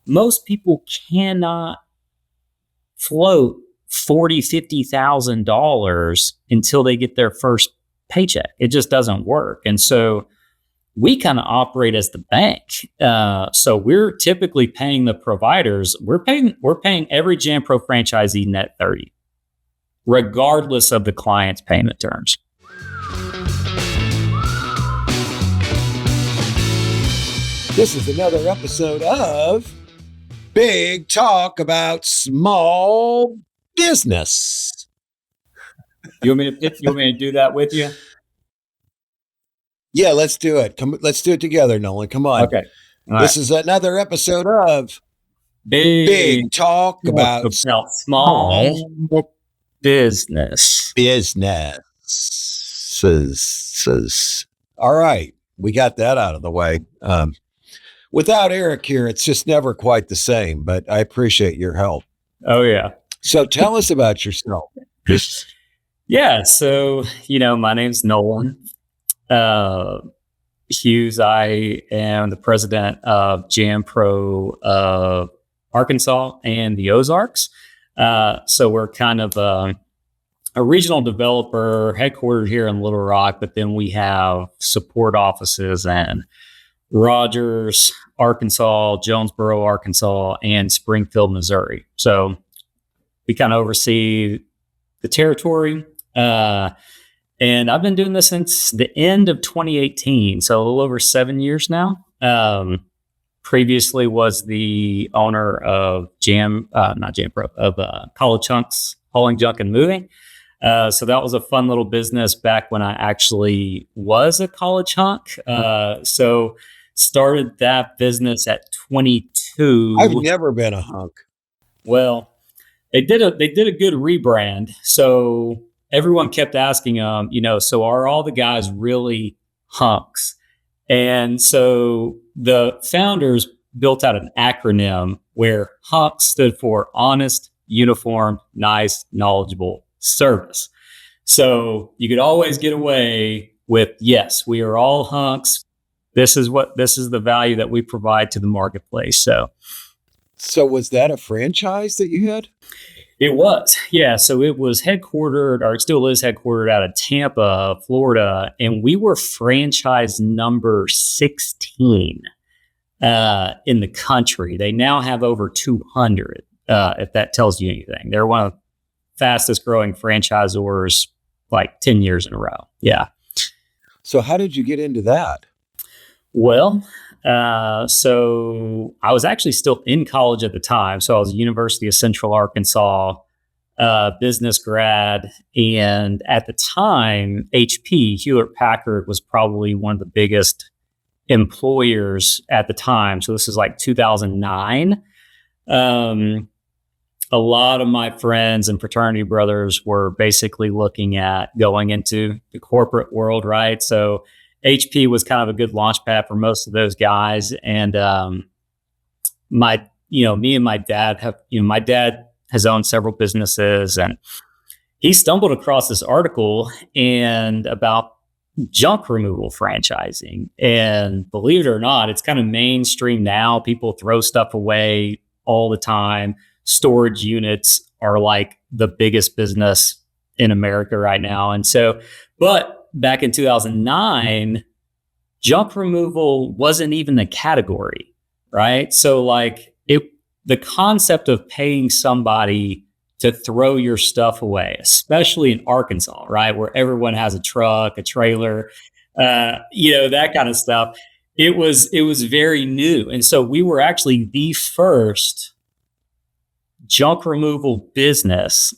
most people cannot float $40,000-$50,000 until they get their first paycheck. It just doesn't work. And so we kind of operate as the bank. So we're typically paying the providers. We're paying every Jam Pro franchisee net 30, regardless of the client's payment terms. This is another episode of Big Talk About Small Business. You want me to do that with you? Yeah, let's do it. Let's do it together, Nolan. Come on. Okay. This is another episode of Big Talk About Small Business. All right. We got that out of the way. Without Eric here, it's just never quite the same, but I appreciate your help. Oh, yeah. So tell us about yourself. Yeah. So, my name's Nolen Hughes. I am the president of Jam Pro of Arkansas and the Ozarks. So we're kind of a regional developer headquartered here in Little Rock, but then we have support offices in Rogers, Arkansas, Jonesboro, Arkansas, and Springfield, Missouri. So we kind of oversee the territory. And I've been doing this since the end of 2018, so a little over 7 years now. Previously was the owner of College Hunks, hauling, junk, and moving. So that was a fun little business back when I actually was a college hunk. So started that business at 22. I've never been a hunk. Well, they did a good rebrand. So everyone kept asking so are all the guys really hunks? And so the founders built out an acronym where HUNK stood for honest, uniformed, nice, knowledgeable service. So you could always get away with, yes, we are all hunks. This is the value that we provide to the marketplace. So was that a franchise that you had? It was, yeah. So it was headquartered, or it still is headquartered out of Tampa, Florida, and we were franchise number 16 in the country. They now have over 200, if that tells you anything. They're one of the fastest growing franchisors, like 10 years in a row. Yeah. So how did you get into that? Well, so I was actually still in college at the time. So I was at University of Central Arkansas, business grad. And at the time, HP, Hewlett Packard, was probably one of the biggest employers at the time. So this is like 2009. A lot of my friends and fraternity brothers were basically looking at going into the corporate world, right? So HP was kind of a good launch pad for most of those guys. And me and my dad my dad has owned several businesses, and he stumbled across this article about junk removal franchising. And believe it or not, it's kind of mainstream now. People throw stuff away all the time. Storage units are like the biggest business in America right now. And so, but back in 2009, junk removal wasn't even a category, right? So the concept of paying somebody to throw your stuff away, especially in Arkansas, right? Where everyone has a truck, a trailer, that kind of stuff. It was very new. And so we were actually the first junk removal business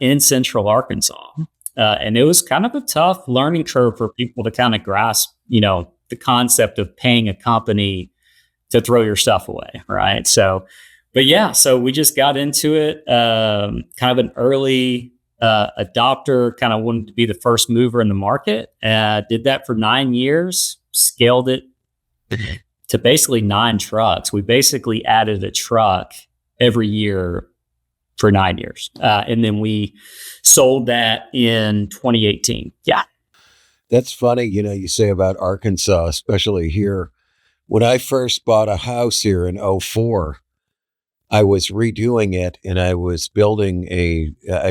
in Central Arkansas. And it was kind of a tough learning curve for people to kind of grasp, the concept of paying a company to throw your stuff away, right? So, but yeah, so we just got into it, kind of an early adopter, kind of wanted to be the first mover in the market. Did that for 9 years, scaled it to basically 9 trucks. We basically added a truck every year for 9 years. And then we sold that in 2018. Yeah. That's funny, you say about Arkansas, especially here. When I first bought a house here in 2004, I was redoing it, and I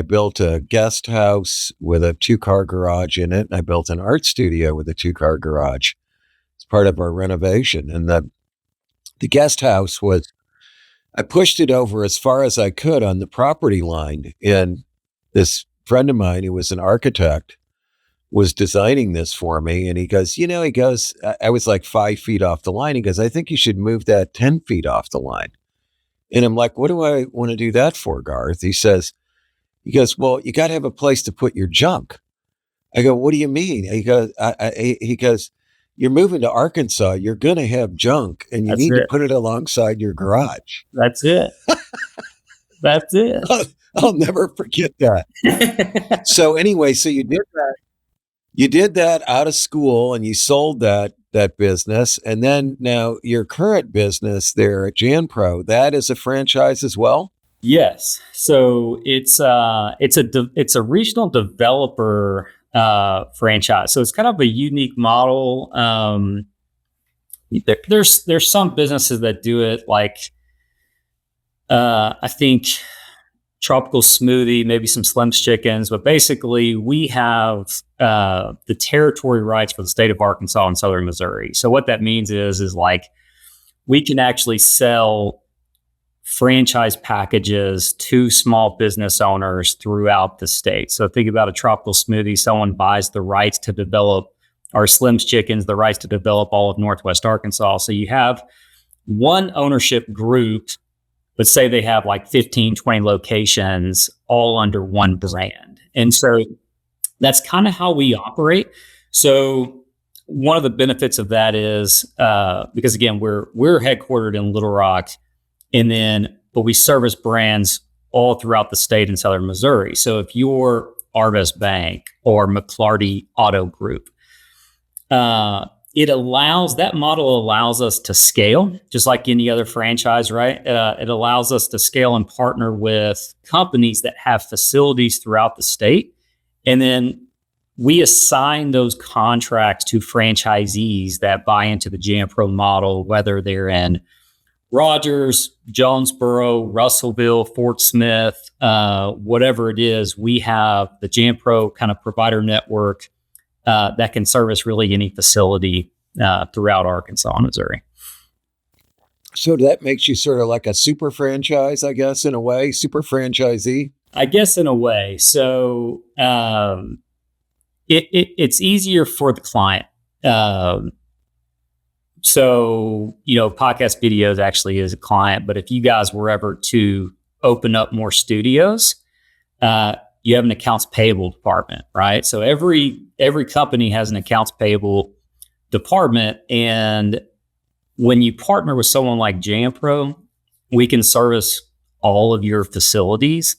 built a guest house with a 2-car garage in it. And I built an art studio with a 2-car garage. It's part of our renovation. And the guest house I pushed it over as far as I could on the property line. And this friend of mine who was an architect was designing this for me. And he goes, I was like 5 feet off the line. He goes, I think you should move that 10 feet off the line. And I'm like, what do I want to do that for, Garth? He goes, well, you got to have a place to put your junk. I go, what do you mean? He goes, you're moving to Arkansas. You're going to have junk, and you need to put it alongside your garage. That's it. That's it. I'll never forget that. So anyway, so you did that. You did that out of school, and you sold that business. And then now your current business there at JanPro, that is a franchise as well? Yes. So it's a regional developer franchise. So it's kind of a unique model. There's some businesses that do it, like I think Tropical Smoothie, maybe some Slim's Chickens, but basically we have the territory rights for the state of Arkansas and southern Missouri. So what that means is like we can actually sell franchise packages to small business owners throughout the state. So think about a Tropical Smoothie. Someone buys the rights to develop, or Slim's Chickens, the rights to develop all of Northwest Arkansas. So you have one ownership group, but say they have like 15, 20 locations all under one brand. And so that's kind of how we operate. So one of the benefits of that is, because again, we're headquartered in Little Rock, but we service brands all throughout the state in southern Missouri. So if you're Arvest Bank or McClarty Auto Group, that model allows us to scale just like any other franchise, right? It allows us to scale and partner with companies that have facilities throughout the state. And then we assign those contracts to franchisees that buy into the JanPro model, whether they're in Rogers, Jonesboro, Russellville, Fort Smith, whatever it is. We have the JanPro kind of provider network that can service really any facility throughout Arkansas and Missouri. So that makes you sort of like a super franchise, I guess, in a way, super franchisee? I guess in a way. So it's easier for the client. So, podcast videos actually is a client, but if you guys were ever to open up more studios, you have an accounts payable department, right? So every company has an accounts payable department. And when you partner with someone like JanPro, we can service all of your facilities.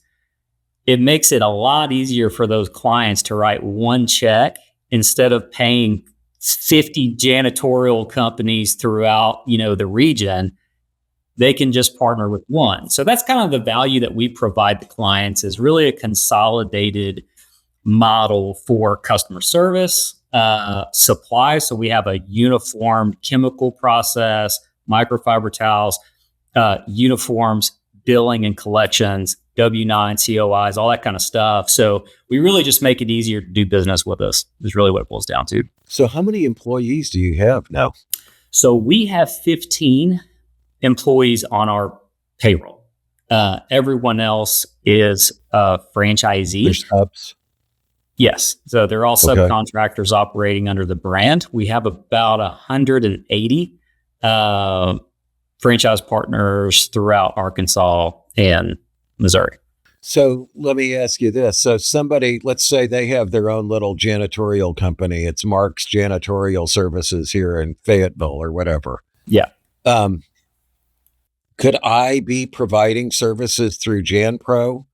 It makes it a lot easier for those clients to write one check instead of paying 50 janitorial companies throughout, the region. They can just partner with one. So that's kind of the value that we provide the clients, is really a consolidated model for customer service, supply. So we have a uniform chemical process, microfiber towels, uniforms, billing and collections, W-9, COIs, all that kind of stuff. So we really just make it easier to do business with us, is really what it boils down to. So how many employees do you have now? So we have 15 employees on our payroll. Everyone else is a franchisee. There's subs? Yes. So they're all subcontractors operating under the brand. We have about 180 franchise partners throughout Arkansas and Missouri. So let me ask you this. So somebody, let's say they have their own little janitorial company. It's Mark's Janitorial Services here in Fayetteville or whatever. Yeah. Could I be providing services through JanPro,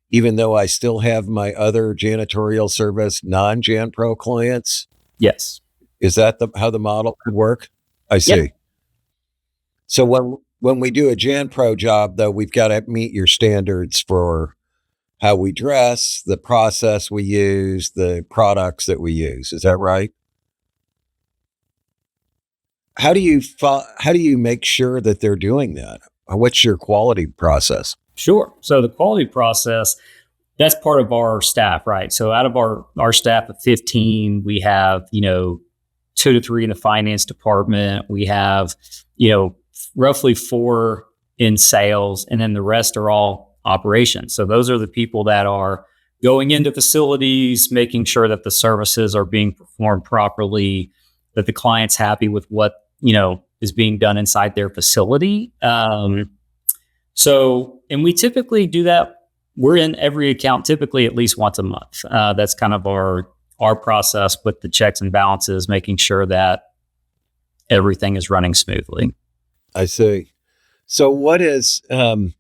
even though I still have my other janitorial service, non-JanPro clients? Yes. Is that how the model could work? I see. Yep. So when we do a JanPro job, though, we've got to meet your standards for how we dress, the process we use, the products that we use. Is that right? How do you make sure that they're doing that? What's your quality process? Sure. So the quality process, that's part of our staff, right? So out of our staff of 15, we have, 2 to 3 in the finance department. We have, roughly 4 in sales, and then the rest are all operations. So those are the people that are going into facilities, making sure that the services are being performed properly, that the client's happy with what, is being done inside their facility. And we typically do that. We're in every account typically at least once a month. That's kind of our process with the checks and balances, making sure that everything is running smoothly. I see. So what's the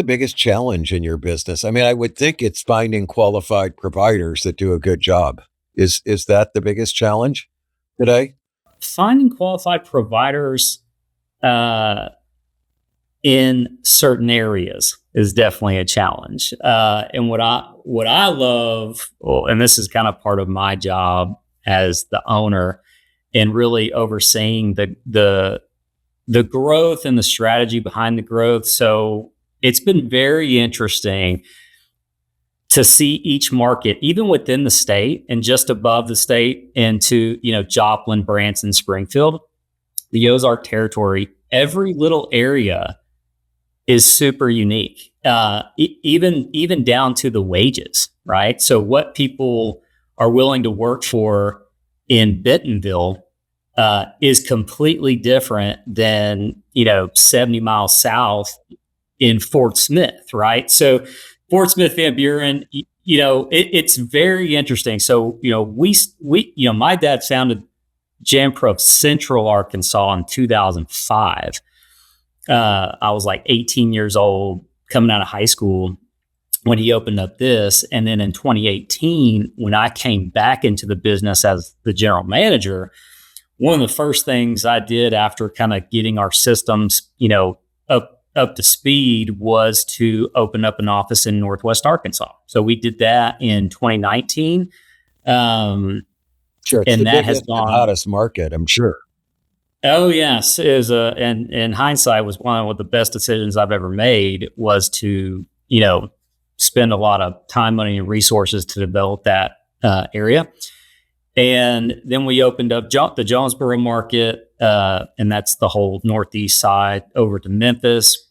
biggest challenge in your business? I mean, I would think it's finding qualified providers that do a good job. Is that the biggest challenge today? Finding qualified providers in certain areas is definitely a challenge. And what I love, and this is kind of part of my job as the owner, and really overseeing the growth and the strategy behind the growth. So it's been very interesting to see each market, even within the state and just above the state, into Joplin, Branson, Springfield, the Ozark territory. Every little area is super unique, even down to the wages, right? So what people are willing to work for in Bentonville is completely different than 70 miles south in Fort Smith, right? So Fort Smith, Van Buren, it's very interesting. So my dad founded Janpro Central Arkansas in 2005. I was like 18 years old coming out of high school when he opened up this. And then in 2018, when I came back into the business as the general manager, one of the first things I did after kind of getting our systems, up to speed was to open up an office in Northwest Arkansas. So we did that in 2019. Sure. It's and the that has biggest gone and hottest market, I'm sure. Oh yes, and in hindsight was one of the best decisions I've ever made, was to spend a lot of time, money, and resources to develop that area. And then we opened up the Jonesboro market, and that's the whole northeast side over to Memphis.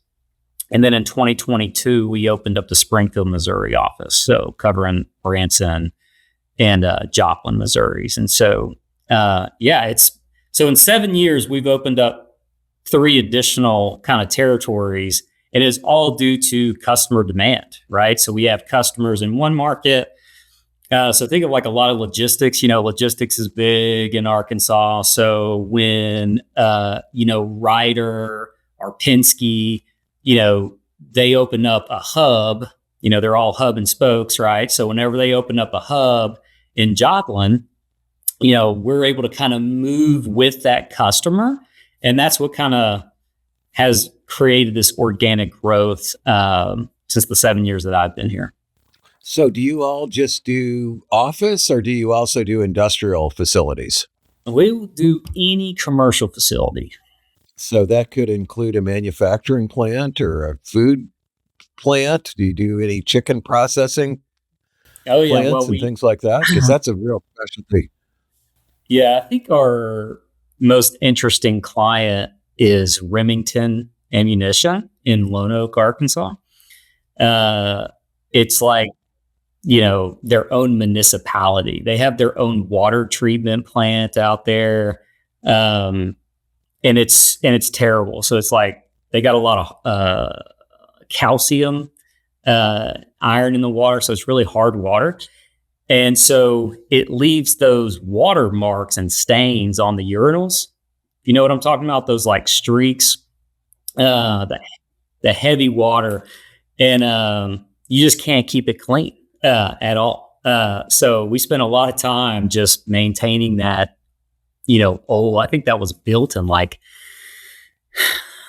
And then in 2022, we opened up the Springfield, Missouri office, so covering Branson and Joplin, Missouri. And so, so in 7 years, we've opened up 3 additional kind of territories. It is all due to customer demand, right? So we have customers in one market. So think of like a lot of logistics. Logistics is big in Arkansas. So when Ryder or Penske, they open up a hub, they're all hub and spokes, right? So whenever they open up a hub in Joplin, we're able to kind of move with that customer. And that's what kind of has created this organic growth since the 7 years that I've been here. So do you all just do office, or do you also do industrial facilities? We will do any commercial facility. So that could include a manufacturing plant or a food plant. Do you do any chicken processing plants and things like that? Because that's a real specialty. Yeah, I think our most interesting client is Remington Ammunition in Lone Oak, Arkansas. It's like, their own municipality. They have their own water treatment plant out there. And it's terrible. So it's like they got a lot of calcium, iron in the water. So it's really hard water. And so it leaves those water marks and stains on the urinals. You know what I'm talking about? Those like streaks, the heavy water. And you just can't keep it clean at all. So we spent a lot of time just maintaining that, I think that was built in like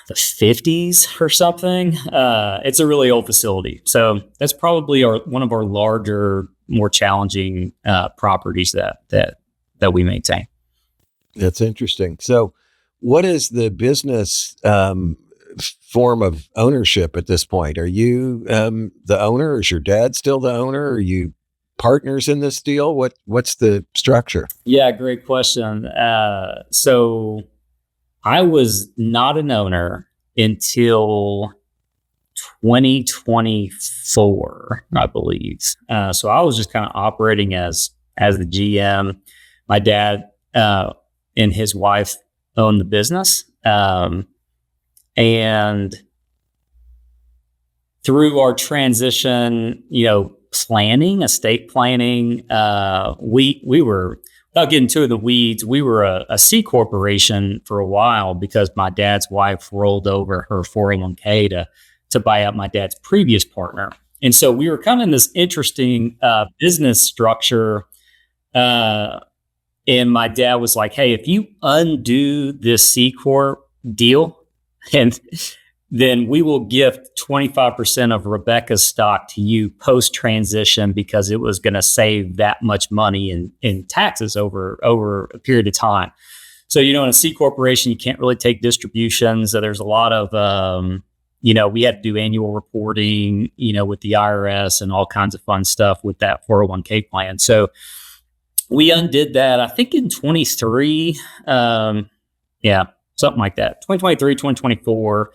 the 50s or something. It's a really old facility. So that's probably one of our larger, more challenging properties that we maintain. That's interesting. So what is the business form of ownership at this point? Are you the owner? Is your dad still the owner? Are you partners in this deal? What's the structure? Yeah, great question. So I was not an owner until 2024, I believe. So I was just kind of operating as the GM. My dad and his wife owned the business, and through our transition, estate planning, we were, without getting into the weeds, we were a C corporation for a while because my dad's wife rolled over her 401k to buy out my dad's previous partner. And so we were kind of in this interesting business structure. And my dad was like, hey, if you undo this C Corp deal, and then we will gift 25% of Rebecca's stock to you post transition because it was going to save that much money in taxes over a period of time. So, in a C corporation, you can't really take distributions. So there's a lot of, we had to do annual reporting, with the IRS and all kinds of fun stuff with that 401k plan. So we undid that, I think in 23, something like that, 2023, 2024,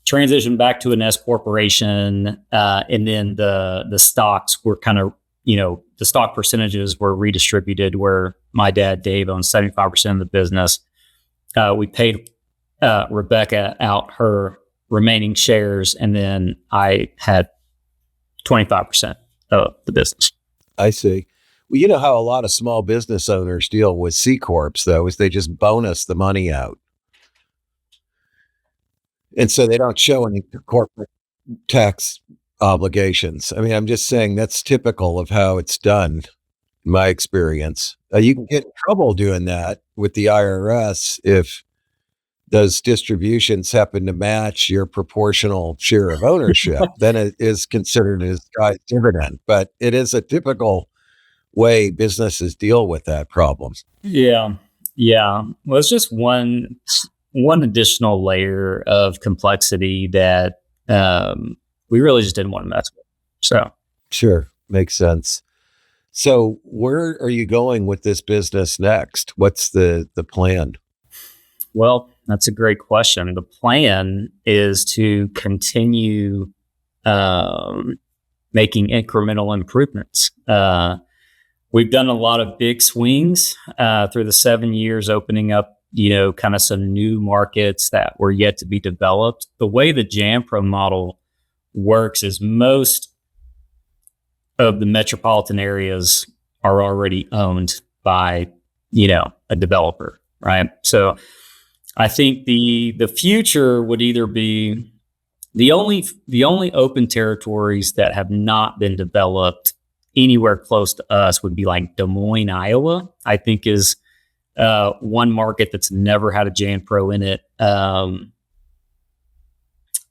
transitioned back to an S corporation. And then the stocks were kind of, the stock percentages were redistributed where my dad, Dave, owns 75% of the business. We paid Rebecca out her remaining shares, and then I had 25% of the business. I see. Well, you know how a lot of small business owners deal with C Corps, though, is they just bonus the money out. And so they don't show any corporate tax obligations. I mean, I'm just saying that's typical of how it's done, in my experience. You can get in trouble doing that with the IRS if those distributions happen to match your proportional share of ownership. Then it is considered as guy's dividend. But it is a typical way businesses deal with that problem. Yeah. Well, it's just one additional layer of complexity that we really just didn't want to mess with. So sure, makes sense. So where are you going with this business next? What's the plan? Well, that's a great question. The plan is to continue making incremental improvements. We've done a lot of big swings through the 7 years, opening up, kind of some new markets that were yet to be developed. The way the JanPro model works is most of the metropolitan areas are already owned by, a developer, right? So I think the future would either be the only open territories that have not been developed anywhere close to us would be like Des Moines, Iowa, I think is one market that's never had a JanPro in it.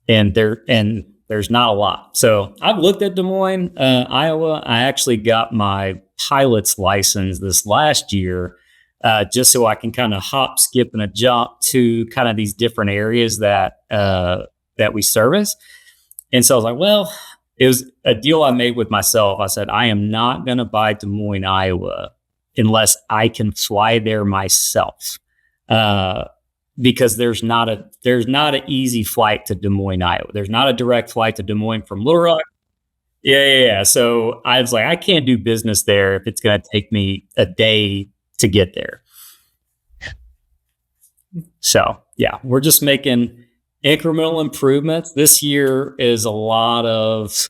And there's not a lot. So I've looked at Des Moines, Iowa. I actually got my pilot's license this last year, just so I can kind of hop, skip, and a jump to kind of these different areas that we service. And so I was like, well, it was a deal I made with myself. I said, I am not going to buy Des Moines, Iowa, unless I can fly there myself, because there's not an easy flight to Des Moines, Iowa. There's not a direct flight to Des Moines from Little Rock. Yeah. So I was like, I can't do business there if it's going to take me a day to get there. So yeah, we're just making incremental improvements. This year is a lot of,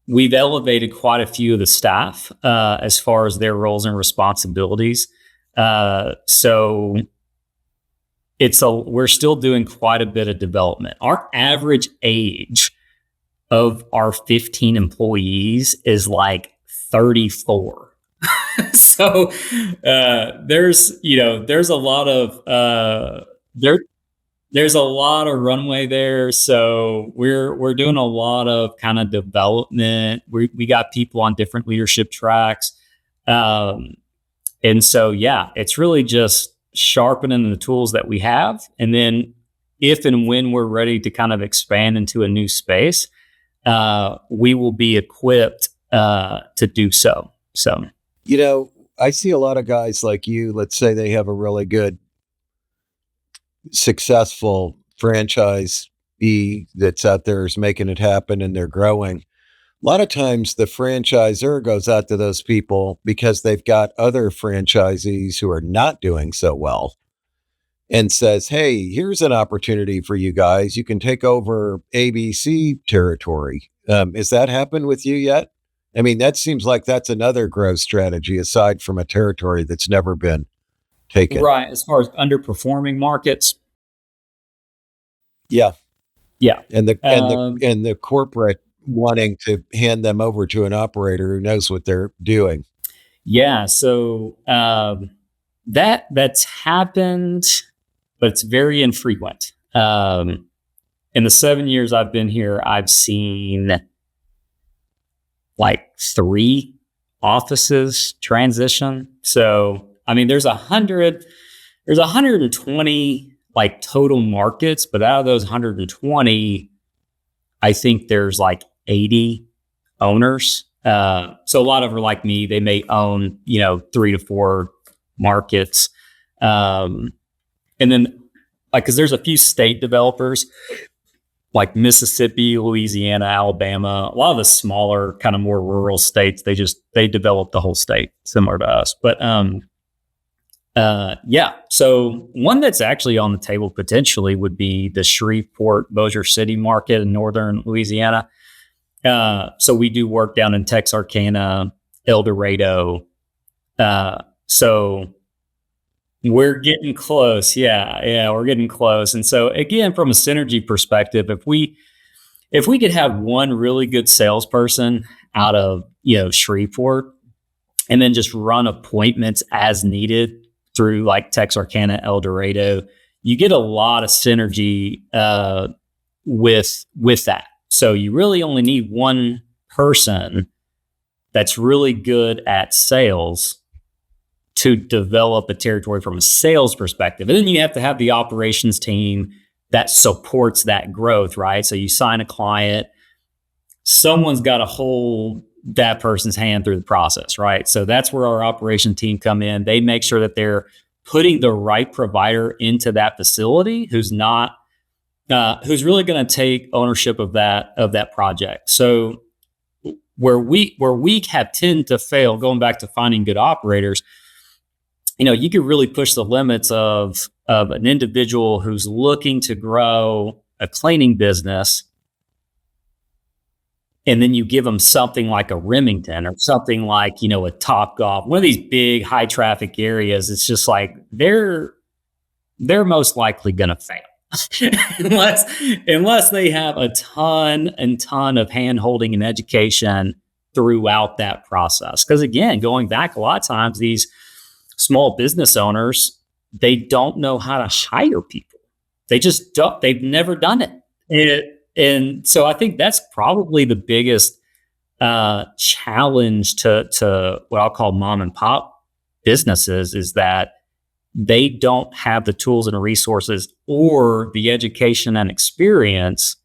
we've elevated quite a few of the staff as far as their roles and responsibilities. So we're still doing quite a bit of development. Our average age of our 15 employees is like 34. So there's a lot of there's a lot of runway there. So we're doing a lot of kind of development. We got people on different leadership tracks. And so, yeah, it's really just sharpening the tools that we have. And then if and when we're ready to kind of expand into a new space, we will be equipped to do so. So, I see a lot of guys like you, let's say they have a really good, successful franchise that's out there is making it happen and they're growing. A lot of times the franchisor goes out to those people because they've got other franchisees who are not doing so well and says, hey, here's an opportunity for you guys. You can take over ABC territory. Has that happened with you yet? I mean, that seems like that's another growth strategy aside from a territory that's never been taken. right, as far as underperforming markets, Yeah. yeah. And the corporate wanting to hand them over to an operator who knows what they're doing. Yeah. So that's happened, but it's very infrequent. In the 7 years I've been here, I've seen like 3 offices transition. So I mean, there's 120 like total markets, but out of those 120, I think there's like 80 owners. So a lot of them are like me. They may own, 3 to 4 markets. And then like, cause there's a few state developers like Mississippi, Louisiana, Alabama, a lot of the smaller kind of more rural states, they develop the whole state similar to us. But, yeah. So one that's actually on the table potentially would be the Shreveport, Bossier City market in northern Louisiana. So we do work down in Texarkana, El Dorado. So we're getting close. Yeah, we're getting close. And so again, from a synergy perspective, if we could have one really good salesperson out of, Shreveport and then just run appointments as needed through like Texarkana, El Dorado, you get a lot of synergy with that. So you really only need one person that's really good at sales to develop a territory from a sales perspective. And then you have to have the operations team that supports that growth, right? So you sign a client, someone's got to hold that person's hand through the process, right? So that's where our operation team come in. They make sure that they're putting the right provider into that facility who's really going to take ownership of that project. So where we have tend to fail, going back to finding good operators, you could really push the limits of an individual who's looking to grow a cleaning business. And then you give them something like a Remington or something like, a Top Golf, one of these big high traffic areas. It's just like, they're most likely going to fail unless they have a ton of hand holding and education throughout that process. Cause again, going back a lot of times, these small business owners, they don't know how to hire people. They just don't, they've never done it. And so I think that's probably the biggest challenge to what I'll call mom and pop businesses is that they don't have the tools and resources or the education and experience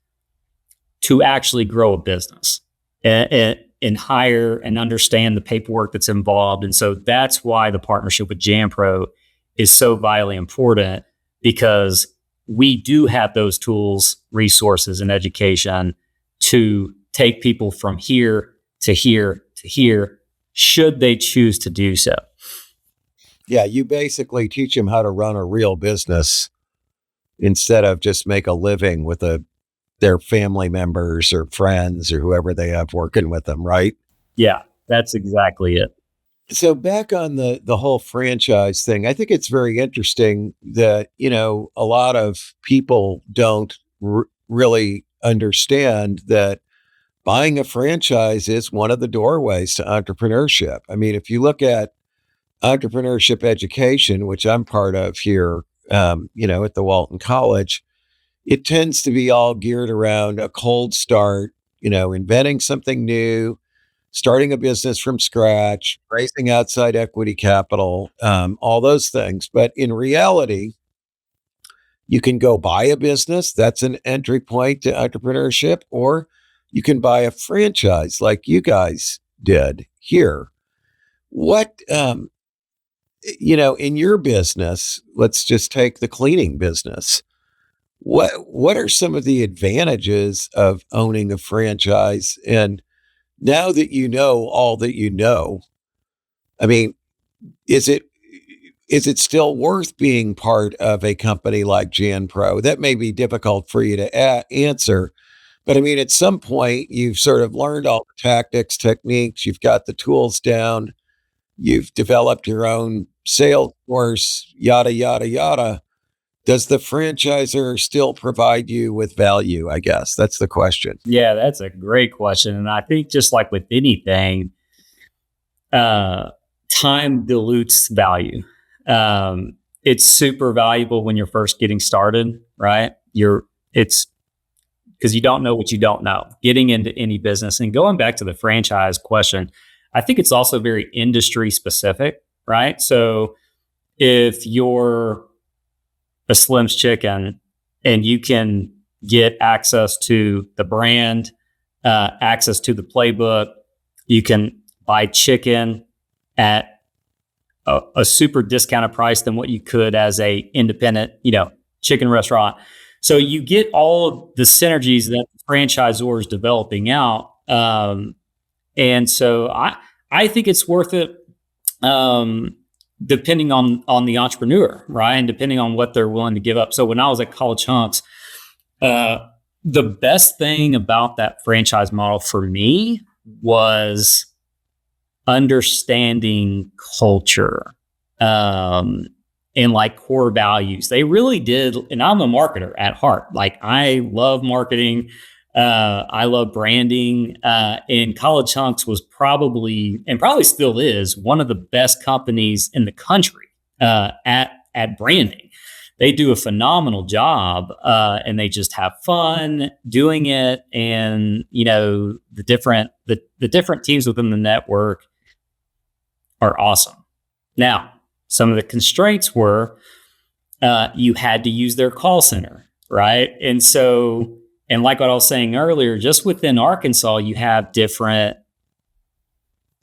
to actually grow a business and hire and understand the paperwork that's involved. And so that's why the partnership with JamPro is so vitally important, because we do have those tools, resources, and education to take people from here to here to here, should they choose to do so. Yeah, you basically teach them how to run a real business instead of just make a living with their family members or friends or whoever they have working with them, right? Yeah, that's exactly it. So back on the whole franchise thing, I think it's very interesting that, a lot of people don't really understand that buying a franchise is one of the doorways to entrepreneurship. I mean, if you look at entrepreneurship education, which I'm part of here, at the Walton College, it tends to be all geared around a cold start, inventing something new, starting a business from scratch, raising outside equity capital, all those things. But in reality, you can go buy a business. That's an entry point to entrepreneurship, or you can buy a franchise like you guys did here. What, in your business, let's just take the cleaning business. What are some of the advantages of owning a franchise? And now that you know all that you know, I mean, is it still worth being part of a company like JanPro? That may be difficult for you to answer, but I mean, at some point, you've sort of learned all the tactics, techniques, you've got the tools down, you've developed your own sales force, yada, yada, yada. Does the franchisor still provide you with value? I guess that's the question. Yeah, that's a great question. And I think just like with anything, time dilutes value. It's super valuable when you're first getting started, right? It's because you don't know what you don't know. Getting into any business and going back to the franchise question, I think it's also very industry specific, right? So if you're a Slim's Chicken and you can get access to the brand, access to the playbook, you can buy chicken at a super discounted price than what you could as a independent, chicken restaurant. So you get all of the synergies that the franchisor is developing out. And so I think it's worth it, depending on the entrepreneur, right? And depending on what they're willing to give up. So when I was at College Hunks, the best thing about that franchise model for me was understanding culture, and like core values. They really did. And I'm a marketer at heart. Like I love marketing. I love branding. And College Hunks was probably still is one of the best companies in the country at branding. They do a phenomenal job, and they just have fun doing it. And the different teams within the network are awesome. Now, some of the constraints were you had to use their call center, right? And so, and like what I was saying earlier, just within Arkansas, you have different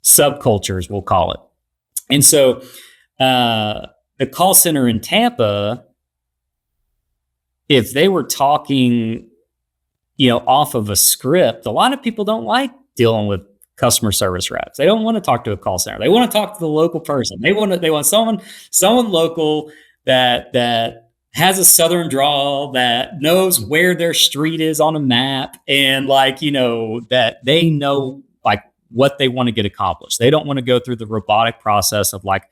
subcultures, we'll call it. And so the call center in Tampa, if they were talking, off of a script, a lot of people don't like dealing with customer service reps. They don't want to talk to a call center. They want to talk to the local person. They want someone local that has a Southern drawl, that knows where their street is on a map, and that they know like what they want to get accomplished. They don't want to go through the robotic process of like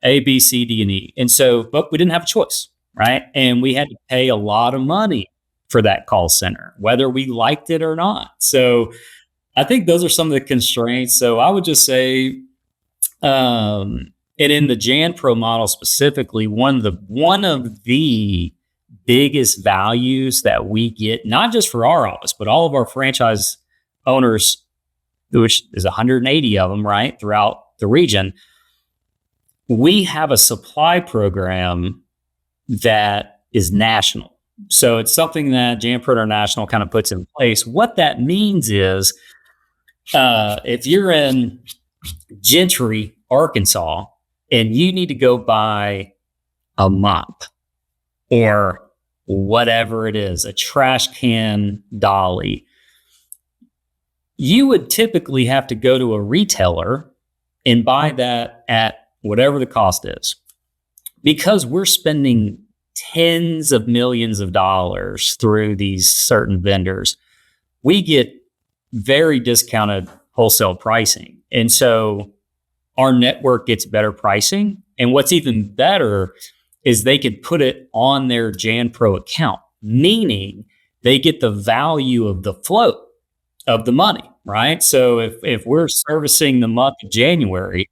A, B, C, D, and E. And so, but we didn't have a choice, right? And we had to pay a lot of money for that call center, whether we liked it or not. So I think those are some of the constraints. So I would just say, and in the JanPro model specifically, one of the biggest values that we get, not just for our office, but all of our franchise owners, which is 180 of them, right, throughout the region, we have a supply program that is national. So it's something that JanPro International kind of puts in place. What that means is, if you're in Gentry, Arkansas, and you need to go buy a mop or whatever it is, a trash can dolly, you would typically have to go to a retailer and buy that at whatever the cost is. Because we're spending tens of millions of dollars through these certain vendors, we get very discounted wholesale pricing. And so our network gets better pricing. And what's even better is they could put it on their JanPro account, meaning they get the value of the float of the money, right? So if we're servicing the month of January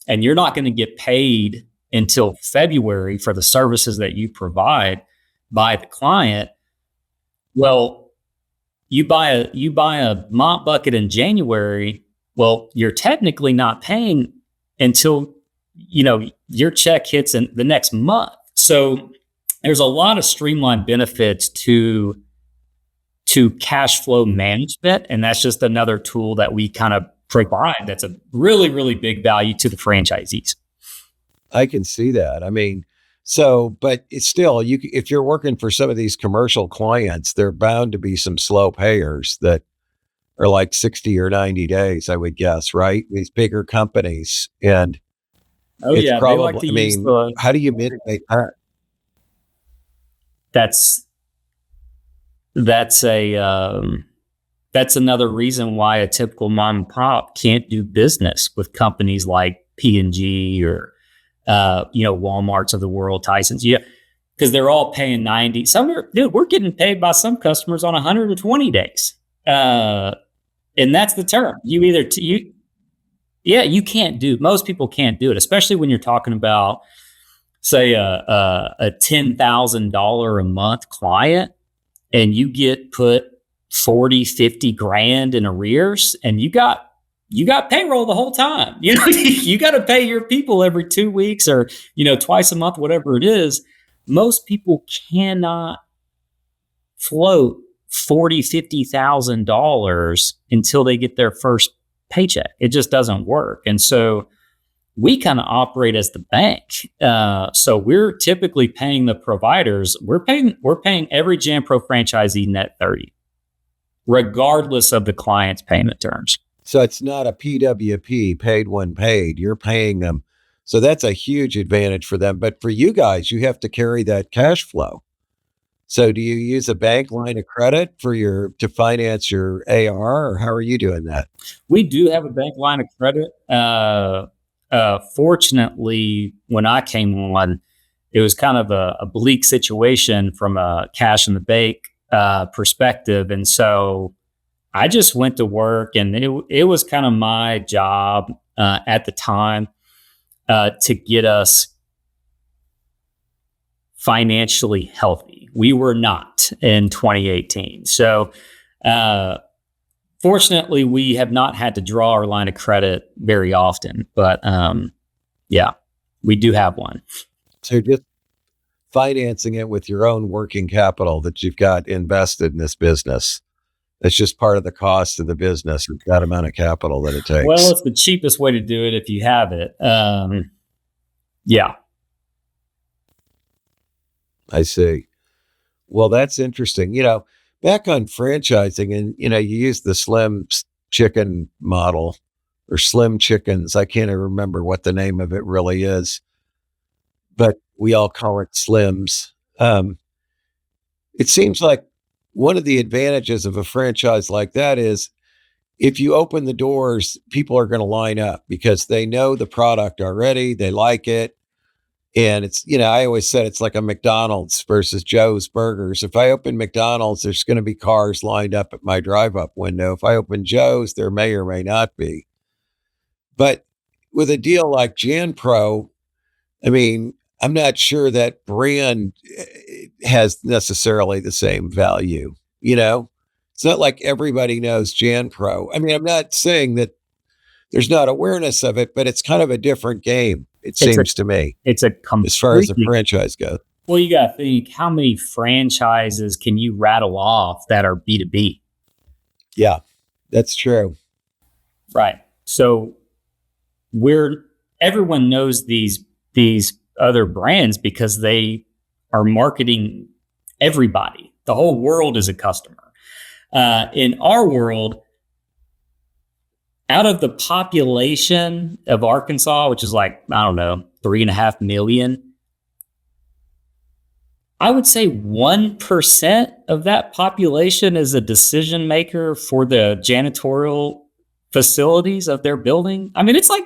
and you're not going to get paid until February for the services that you provide by the client, well, you buy a mop bucket in January, Well, you're technically not paying until, your check hits in the next month. So there's a lot of streamlined benefits to cash flow management. And that's just another tool that we kind of provide that's a really, really big value to the franchisees. I can see that. I mean, but it's still, if you're working for some of these commercial clients, they're bound to be some slow payers that are like 60 or 90 days, I would guess, right? These bigger companies. And Oh it's yeah, they like probably, to I use mean, how do you mitigate that? that's that's a that's another reason why a typical mom and pop can't do business with companies like P&G or Walmarts of the world, Tyson's. Yeah, because they're all paying 90. We're getting paid by some customers on 120 days, and that's the term. You can't do. Most people can't do it, especially when you're talking about, say, a $10,000 a month client, and you get put 40, 50 grand in arrears, and you got payroll the whole time. You got to pay your people every 2 weeks or, twice a month, whatever it is. Most people cannot float 40, $50,000 until they get their first paycheck. It just doesn't work. And so we kind of operate as the bank. So we're typically paying the providers. We're paying every JanPro franchisee net 30, regardless of the client's payment terms. So it's not a PWP, paid when paid. You're paying them. So that's a huge advantage for them. But for you guys, you have to carry that cash flow. So do you use a bank line of credit to finance your AR, or how are you doing that? We do have a bank line of credit. Fortunately, when I came on, it was kind of a bleak situation from a cash in the bank perspective. And so I just went to work, and it was kind of my job at the time to get us financially healthy. We were not in 2018. So fortunately, we have not had to draw our line of credit very often, but yeah, we do have one. So you're just financing it with your own working capital that you've got invested in this business. It's just part of the cost of the business, that amount of capital that it takes. Well, it's the cheapest way to do it if you have it. Yeah. I see. Well, that's interesting. Back on franchising, and, you use the slim chicken model or slim chickens. I can't even remember what the name of it really is, but we all call it slims. It seems like one of the advantages of a franchise like that is if you open the doors, people are going to line up because they know the product already. They like it. And it's, I always said it's like a McDonald's versus Joe's Burgers. If I open McDonald's, there's going to be cars lined up at my drive-up window. If I open Joe's, there may or may not be. But with a deal like JanPro, I mean, I'm not sure that brand has necessarily the same value. It's not like everybody knows JanPro. I mean, I'm not saying that there's not awareness of it, but it's kind of a different game, it seems to me. It's a as far as the franchise goes. Well, you got to think, how many franchises can you rattle off that are B2B? Yeah, that's true. Right. So everyone knows these other brands because they are marketing everybody. The whole world is a customer. In our world, out of the population of Arkansas, which is like, I don't know, 3.5 million, I would say 1% of that population is a decision maker for the janitorial facilities of their building. I mean, it's like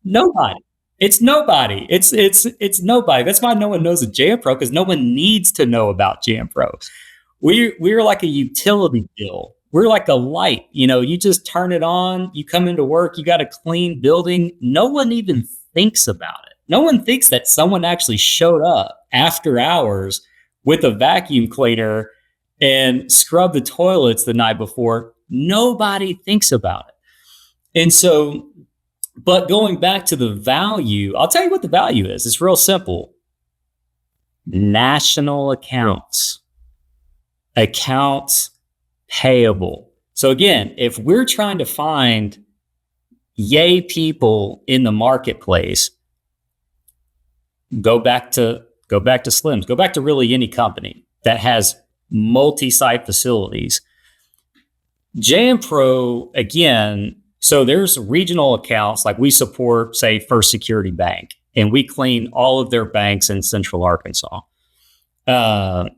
nobody. It's nobody. It's nobody. That's why no one knows of JanPro, because no one needs to know about JanPro. We're like a utility bill. We're like a light. You just turn it on, you come into work, you got a clean building. No one even thinks about it. No one thinks that someone actually showed up after hours with a vacuum cleaner and scrubbed the toilets the night before. Nobody thinks about it. And so, but going back to the value, I'll tell you what the value is. It's real simple. National accounts payable. So again, if we're trying to find yay people in the marketplace, go back to Slim's, go back to really any company that has multi-site facilities. JanPro, again, so there's regional accounts, like we support, say, First Security Bank, and we clean all of their banks in Central Arkansas. But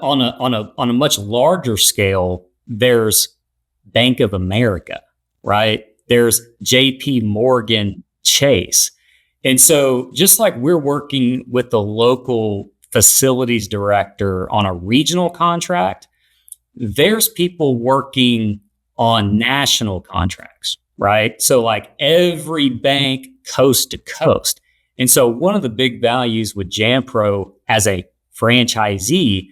on a much larger scale, there's Bank of America, right? There's JP Morgan Chase. And so just like we're working with the local facilities director on a regional contract, there's people working on national contracts, right? So like every bank coast to coast. And so one of the big values with JanPro as a franchisee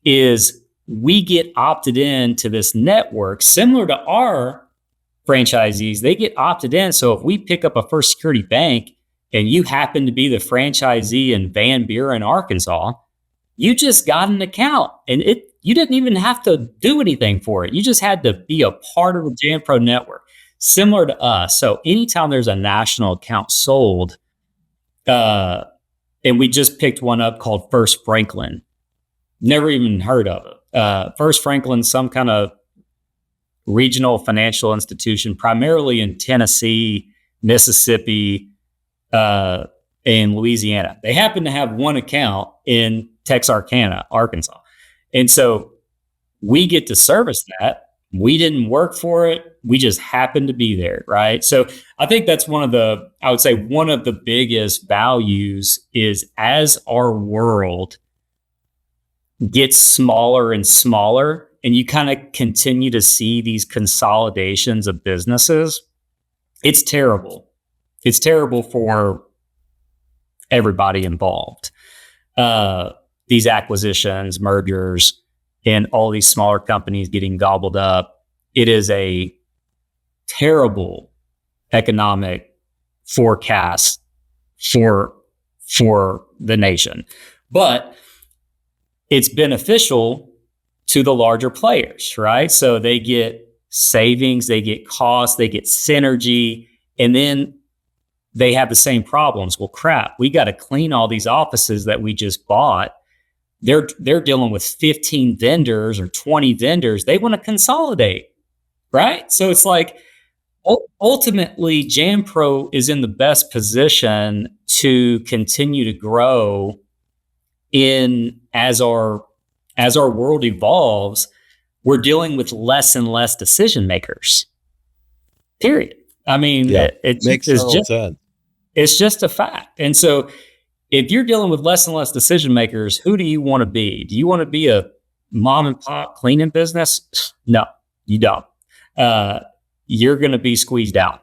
is we get opted in to this network similar to our franchisees. They get opted in. So if we pick up a First Security Bank and you happen to be the franchisee in Van Buren, Arkansas, you just got an account and you didn't even have to do anything for it. You just had to be a part of the JanPro network, similar to us. So anytime there's a national account sold, and we just picked one up called First Franklin, never even heard of it. First Franklin, some kind of regional financial institution, primarily in Tennessee, Mississippi, and Louisiana. They happen to have one account in Texarkana, Arkansas. And so we get to service that. We didn't work for it. We just happened to be there, right? So I think that's one of the biggest values is as our world gets smaller and smaller, and you kind of continue to see these consolidations of businesses, it's terrible. It's terrible for everybody involved. These acquisitions, mergers, and all these smaller companies getting gobbled up. It is a terrible economic forecast for the nation. But it's beneficial to the larger players, right? So they get savings, they get costs, they get synergy, and then they have the same problems. Well, crap, we got to clean all these offices that we just bought. They're dealing with 15 vendors or 20 vendors. They want to consolidate, right? So it's like ultimately JanPro is in the best position to continue to grow in as our world evolves. We're dealing with less and less decision makers. Period. I mean, it makes total sense. It's just a fact. And so if you're dealing with less and less decision makers, who do you want to be? Do you want to be a mom and pop cleaning business? No, you don't. You're going to be squeezed out.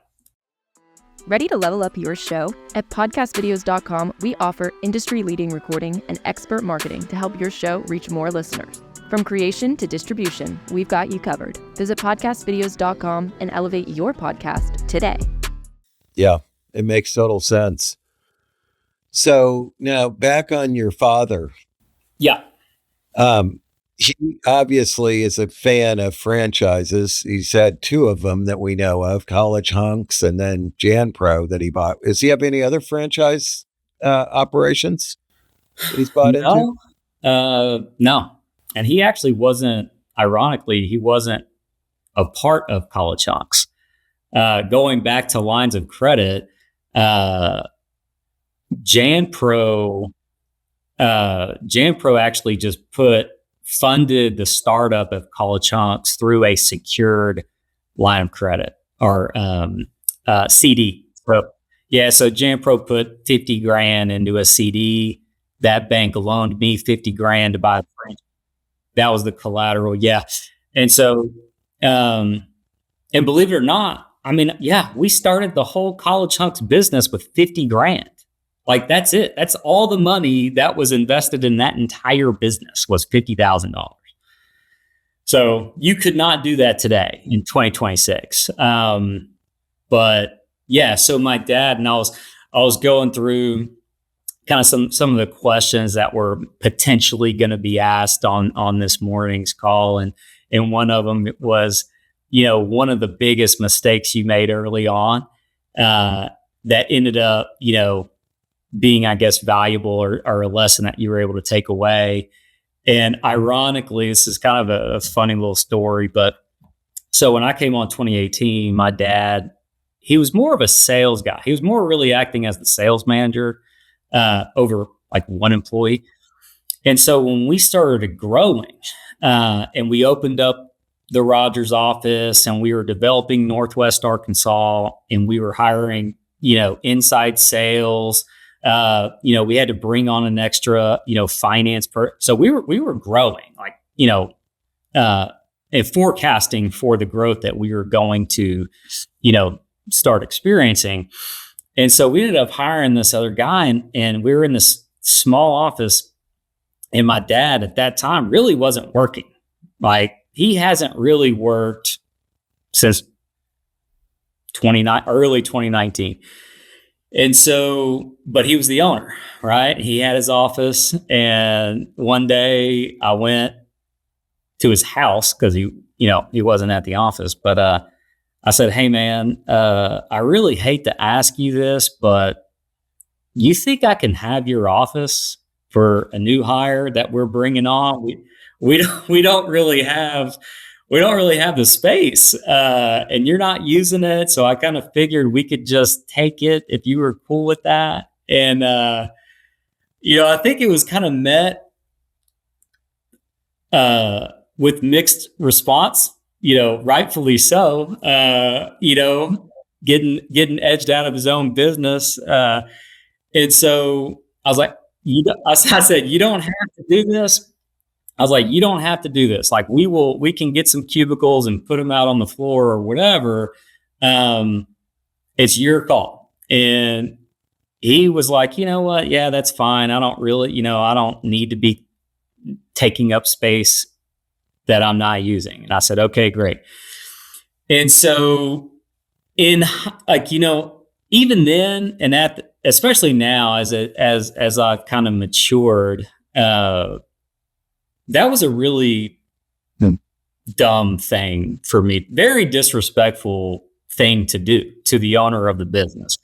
Ready to level up your show? At podcastvideos.com, we offer industry-leading recording and expert marketing to help your show reach more listeners. From creation to distribution, we've got you covered. Visit podcastvideos.com and elevate your podcast today. Yeah, it makes total sense. So now back on your father. Yeah. He obviously is a fan of franchises. He's had two of them that we know of, College Hunks and then JanPro that he bought. Does he have any other franchise operations that he's bought into? No. And he actually wasn't a part of College Hunks. Going back to lines of credit, JanPro actually just funded the startup of College Hunks through a secured line of credit or CD. So JanPro put 50 grand into a CD. That bank loaned me 50 grand to buy a franchise. That was the collateral. Yeah. And so, and believe it or not, I mean, we started the whole College Hunks business with 50 grand. Like that's it. That's all the money that was invested in that entire business was $50,000. So you could not do that today in 2026. But yeah, so my dad and I was going through kind of some of the questions that were potentially going to be asked on this morning's call, and one of them was, one of the biggest mistakes you made early on that ended up, being, I guess, valuable or a lesson that you were able to take away. And ironically, this is kind of a funny little story, but so when I came on 2018, my dad, he was more of a sales guy. He was more really acting as the sales manager over like one employee. And so when we started growing and we opened up the Rogers office and we were developing Northwest Arkansas and we were hiring, inside sales, we had to bring on an extra, finance so we were growing, like, and forecasting for the growth that we were going to, start experiencing. And so we ended up hiring this other guy, and we were in this small office, and my dad at that time really wasn't working. Like, he hasn't really worked since early 2019. And so, but he was the owner, right? He had his office. And one day I went to his house because he wasn't at the office. But I said, "Hey man, I really hate to ask you this, but you think I can have your office for a new hire that we're bringing on? We don't really have the space, and you're not using it. So I kind of figured we could just take it if you were cool with that." And I think it was kind of met with mixed response. Rightfully so. Getting edged out of his own business, and so I was like, I said, "You don't have to do this." I was like, "You don't have to do this. Like, we can get some cubicles and put them out on the floor or whatever. It's your call." And he was like, "You know what? Yeah, that's fine. I don't really, I don't need to be taking up space that I'm not using." And I said, "Okay, great." And so even then, and especially now as I've kind of matured, that was a really dumb thing for me. Very disrespectful thing to do to the owner of the business.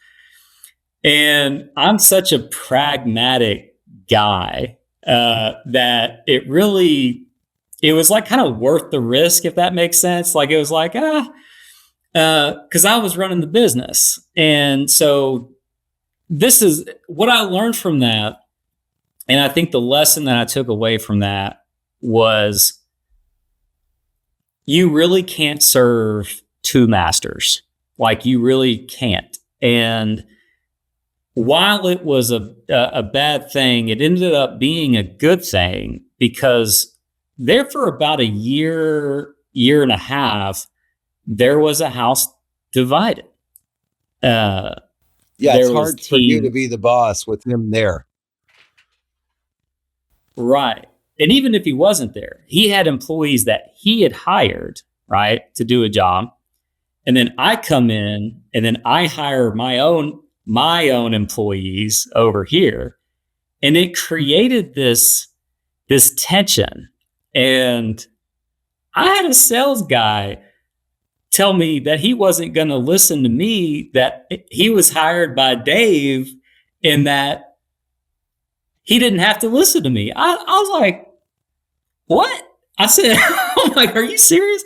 And I'm such a pragmatic guy that it was like kind of worth the risk, if that makes sense. Like, it was like, because I was running the business. And so this is what I learned from that. And I think the lesson that I took away from that was you really can't serve two masters. Like, you really can't. And while it was a bad thing, it ended up being a good thing, because there for about a year and a half, there was a house divided. It's hard for you to be the boss with him there. Right. And even if he wasn't there, he had employees that he had hired, right, to do a job. And then I come in and then I hire my own employees over here. And it created this tension. And I had a sales guy tell me that he wasn't going to listen to me, that he was hired by Dave and that he didn't have to listen to me. I was like, "What?" I said, "I'm like, are you serious?"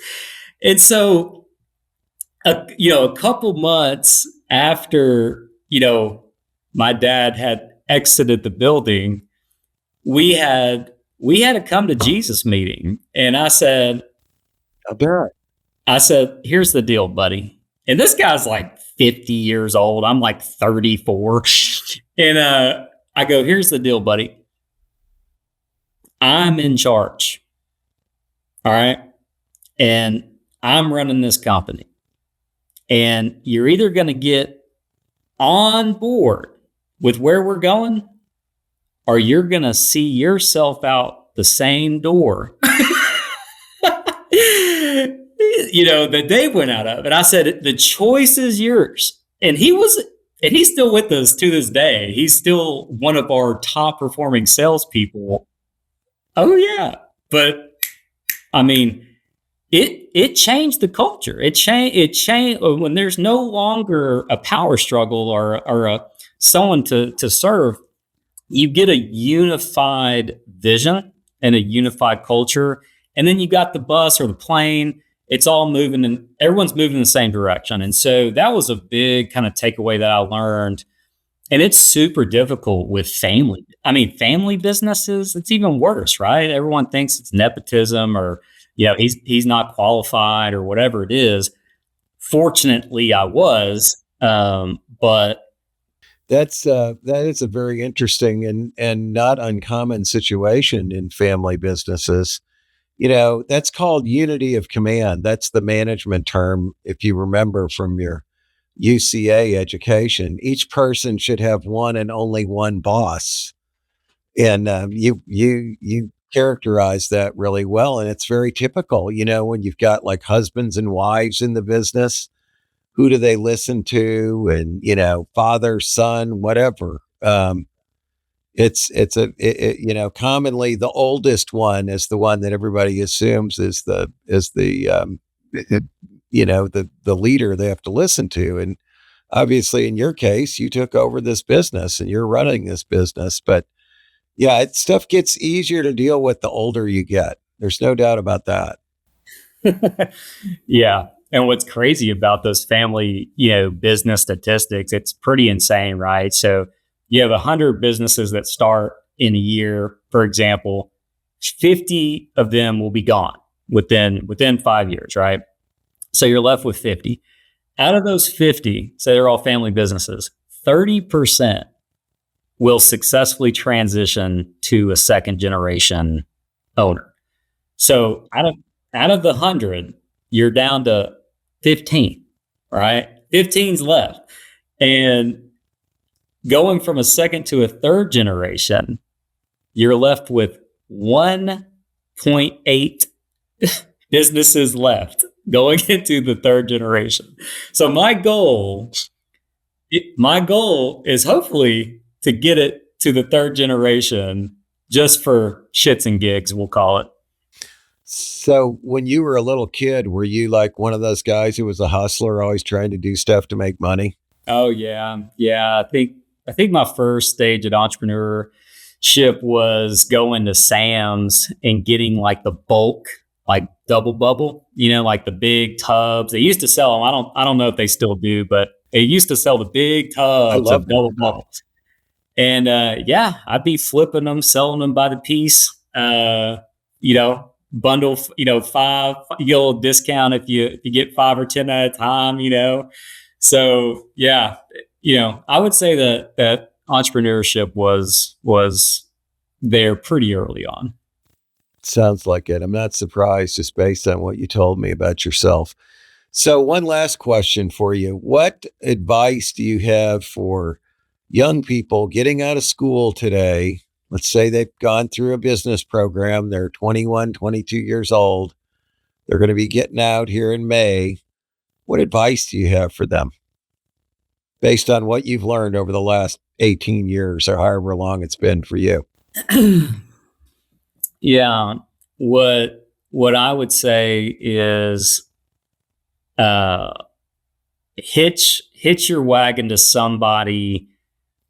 And so, a couple months after, my dad had exited the building, we had a come to Jesus meeting. And I said, "Here's the deal, buddy." And this guy's like 50 years old. I'm like 34. And I go, "Here's the deal, buddy. I'm in charge. All right. And I'm running this company. And you're either going to get on board with where we're going, or you're going to see yourself out the same door." that they went out of. And I said, the choice is yours. And he's still with us to this day. He's still one of our top performing salespeople. Oh yeah. But I mean, it changed the culture. It changed when there's no longer a power struggle or someone to serve. You get a unified vision and a unified culture. And then you got the bus or the plane. It's all moving and everyone's moving in the same direction. And so that was a big kind of takeaway that I learned. And it's super difficult with family. I mean, family businesses, it's even worse, right? Everyone thinks it's nepotism or, he's not qualified or whatever it is. Fortunately, I was, but that is a very interesting and not uncommon situation in family businesses. That's called unity of command. That's the management term. If you remember from your UCA education, each person should have one and only one boss. And you characterize that really well. And it's very typical, when you've got like husbands and wives in the business, who do they listen to? And, father, son, whatever. Commonly the oldest one is the one that everybody assumes is the leader they have to listen to. And obviously in your case, you took over this business and you're running this business, but yeah, stuff gets easier to deal with the older you get. There's no doubt about that. Yeah. And what's crazy about those family, business statistics, it's pretty insane, right? So you have 100 businesses that start in a year, for example, 50 of them will be gone within 5 years, right? So you're left with 50. Out of those 50, say they're all family businesses, 30% will successfully transition to a second generation owner. So out of the 100, you're down to 15, right? 15's left. And going from a second to a third generation, you're left with 1.8 businesses left going into the third generation. So my goal is hopefully to get it to the third generation just for shits and gigs, we'll call it. So when you were a little kid, were you like one of those guys who was a hustler, always trying to do stuff to make money? Oh yeah. Yeah. I think my first stage at entrepreneurship was going to Sam's and getting like the bulk, like double bubble, like the big tubs. They used to sell them. I don't know if they still do, but they used to sell the big tubs of double bubbles. And I'd be flipping them, selling them by the piece. Bundle, 5, you get a little discount if you get 5 or 10 at a time, So yeah, I would say that entrepreneurship was there pretty early on. Sounds like it. I'm not surprised just based on what you told me about yourself. So one last question for you. What advice do you have for young people getting out of school today? Let's say they've gone through a business program. They're 21, 22 years old. They're going to be getting out here in May. What advice do you have for them based on what you've learned over the last 18 years or however long it's been for you? Yeah. What I would say is hitch your wagon to somebody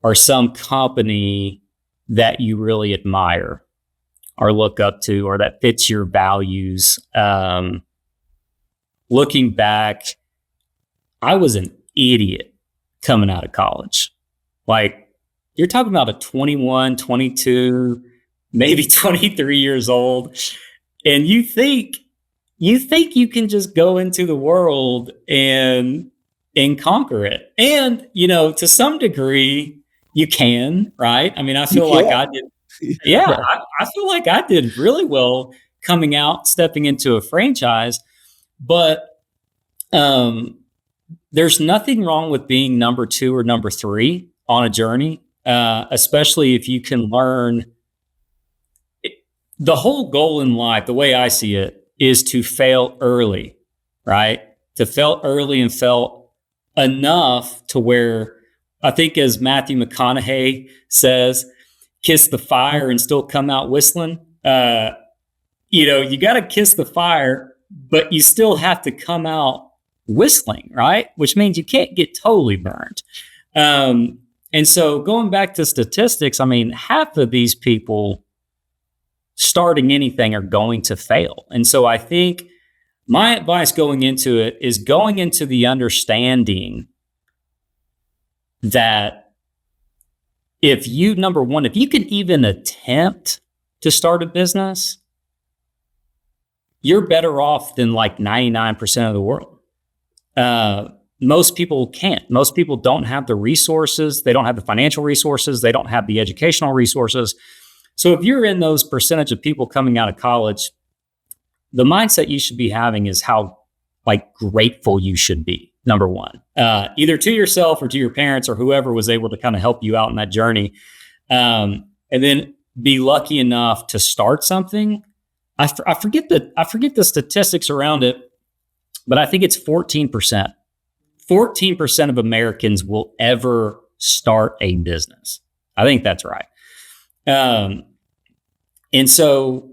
or some company that you really admire or look up to or that fits your values. Looking back, I was an idiot coming out of college. Like, you're talking about a 21, 22, maybe 23 years old, and you think you can just go into the world and conquer it. And, to some degree you can, right? I mean, I feel like I did. Yeah. I feel like I did really well coming out, stepping into a franchise, but, there's nothing wrong with being number 2 or number 3 on a journey, especially if you can learn. The whole goal in life, the way I see it, is to fail early, right? To fail early and fail enough to where, I think as Matthew McConaughey says, kiss the fire and still come out whistling. You got to kiss the fire, but you still have to come out whistling, right? Which means you can't get totally burned. And so going back to statistics, I mean, half of these people starting anything are going to fail. And so I think my advice going into it is going into the understanding that if you, number one, if you can even attempt to start a business, you're better off than like 99% of the world. Most people can't. Most people don't have the resources. They don't have the financial resources. They don't have the educational resources. So if you're in those percentage of people coming out of college, the mindset you should be having is how like grateful you should be. Number one, either to yourself or to your parents or whoever was able to kind of help you out in that journey. And then be lucky enough to start something. I forget the statistics around it, but I think it's 14%. 14% of Americans will ever start a business. I think that's right. And so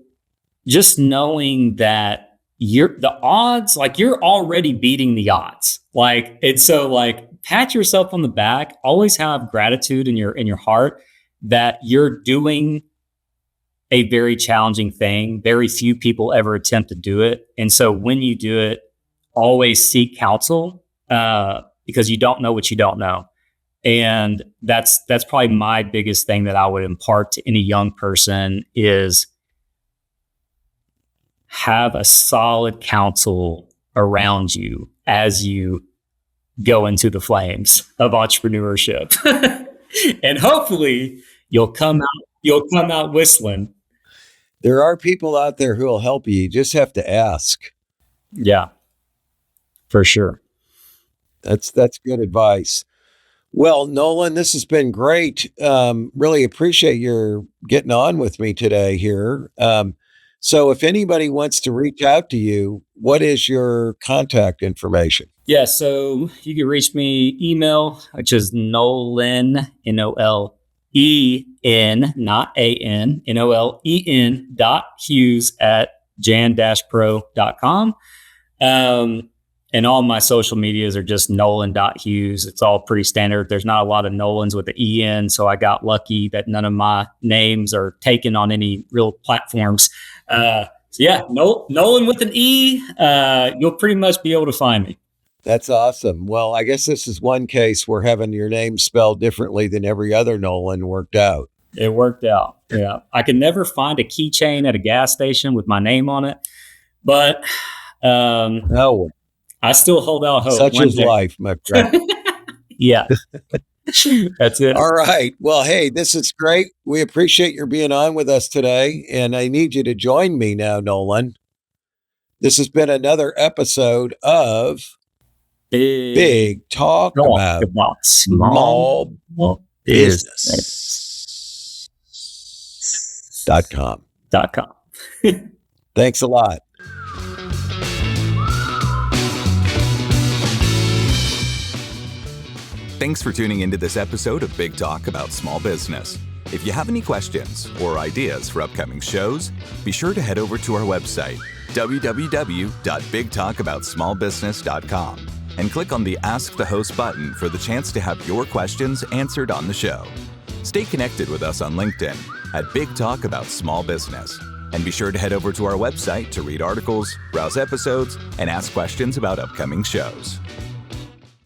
just knowing that the odds, like you're already beating the odds. Like, it's so like pat yourself on the back, always have gratitude in your heart that you're doing a very challenging thing. Very few people ever attempt to do it. And so when you do it, always seek counsel, because you don't know what you don't know. And that's probably my biggest thing that I would impart to any young person is have a solid counsel around you as you go into the flames of entrepreneurship. And hopefully you'll come out whistling. There are people out there who will help you. You just have to ask. Yeah, for sure. That's good advice. Well, Nolen, this has been great. Really appreciate your getting on with me today here. So if anybody wants to reach out to you, what is your contact information? Yeah, so you can reach me email, which is Nolen, Nolen, not A-N, Nolen .Hughes @jan-pro.com. And all my social medias are just Nolen.Hughes. It's all pretty standard. There's not a lot of Nolens with the E-N, so I got lucky that none of my names are taken on any real platforms. So yeah, Nolen with an E, you'll pretty much be able to find me. That's awesome. Well, I guess this is one case where having your name spelled differently than every other Nolen worked out. It worked out. Yeah. I could never find a keychain at a gas station with my name on it, but I still hold out hope. Such is life, my friend. Yeah. That's it. All right. Well, hey, this is great. We appreciate your being on with us today. And I need you to join me now, Nolen. This has been another episode of Big Talk about small business.com. Thanks a lot. Thanks for tuning into this episode of Big Talk about small business. If you have any questions or ideas for upcoming shows, be sure to head over to our website, www.bigtalkaboutsmallbusiness.com, and click on the Ask the Host button for the chance to have your questions answered on the show. Stay connected with us on LinkedIn at Big Talk About Small Business. And be sure to head over to our website to read articles, browse episodes, and ask questions about upcoming shows.